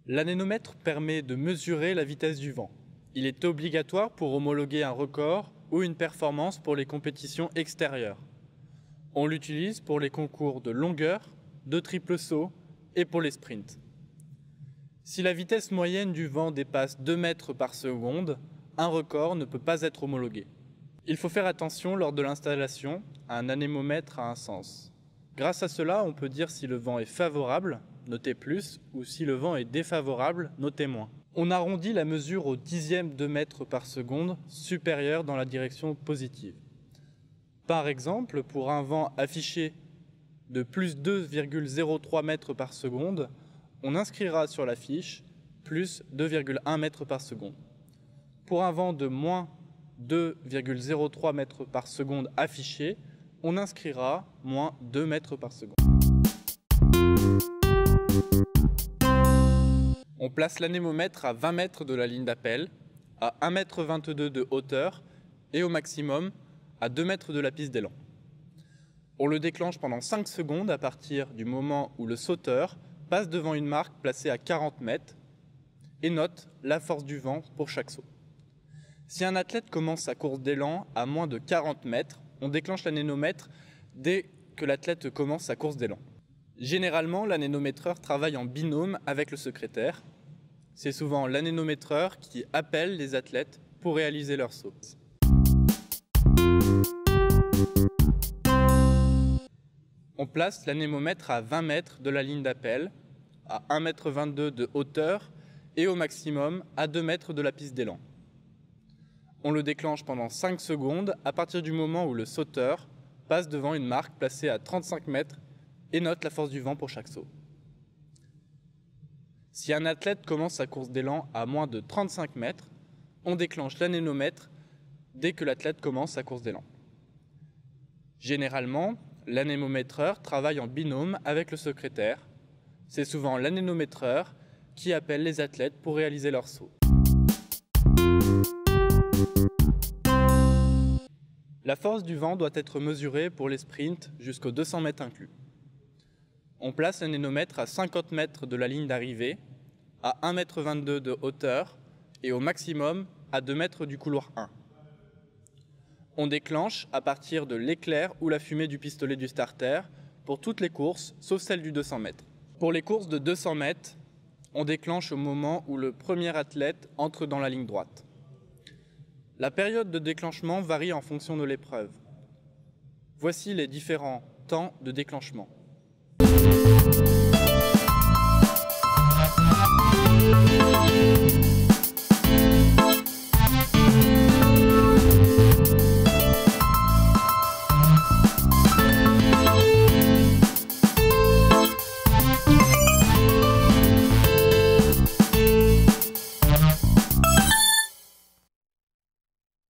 L'anémomètre permet de mesurer la vitesse du vent. Il est obligatoire pour homologuer un record ou une performance pour les compétitions extérieures. On l'utilise pour les concours de longueur, de triple saut et pour les sprints. Si la vitesse moyenne du vent dépasse 2 mètres par seconde, un record ne peut pas être homologué. Il faut faire attention lors de l'installation, un anémomètre a un sens. Grâce à cela, on peut dire si le vent est favorable, notez plus, ou si le vent est défavorable, notez moins. On arrondit la mesure au dixième de mètre par seconde, supérieur dans la direction positive. Par exemple, pour un vent affiché de plus 2,03 mètres par seconde, on inscrira sur la fiche plus 2,1 mètres par seconde. Pour un vent de moins 2,03 mètres par seconde affiché, on inscrira moins 2 mètres par seconde. On place l'anémomètre à 20 mètres de la ligne d'appel, à 1,22 m de hauteur et au maximum à 2 mètres de la piste d'élan. On le déclenche pendant 5 secondes à partir du moment où le sauteur passe devant une marque placée à 40 mètres et note la force du vent pour chaque saut. Si un athlète commence sa course d'élan à moins de 40 mètres, on déclenche l'anémomètre dès que l'athlète commence sa course d'élan. Généralement, l'anémométreur travaille en binôme avec le secrétaire. C'est souvent l'anémométreur qui appelle les athlètes pour réaliser leur saut. On place l'anémomètre à 20 mètres de la ligne d'appel, à 1,22 m de hauteur et au maximum à 2 mètres de la piste d'élan. On le déclenche pendant 5 secondes à partir du moment où le sauteur passe devant une marque placée à 35 mètres et note la force du vent pour chaque saut. Si un athlète commence sa course d'élan à moins de 35 mètres, on déclenche l'anémomètre dès que l'athlète commence sa course d'élan. Généralement, l'anémométreur travaille en binôme avec le secrétaire. C'est souvent l'anémométreur qui appelle les athlètes pour réaliser leur saut. La force du vent doit être mesurée pour les sprints jusqu'aux 200 mètres inclus. On place l'anémomètre à 50 mètres de la ligne d'arrivée, à 1,22 m de hauteur et au maximum à 2 mètres du couloir 1. On déclenche à partir de l'éclair ou la fumée du pistolet du starter pour toutes les courses, sauf celle du 200 mètres. Pour les courses de 200 mètres, on déclenche au moment où le premier athlète entre dans la ligne droite. La période de déclenchement varie en fonction de l'épreuve. Voici les différents temps de déclenchement.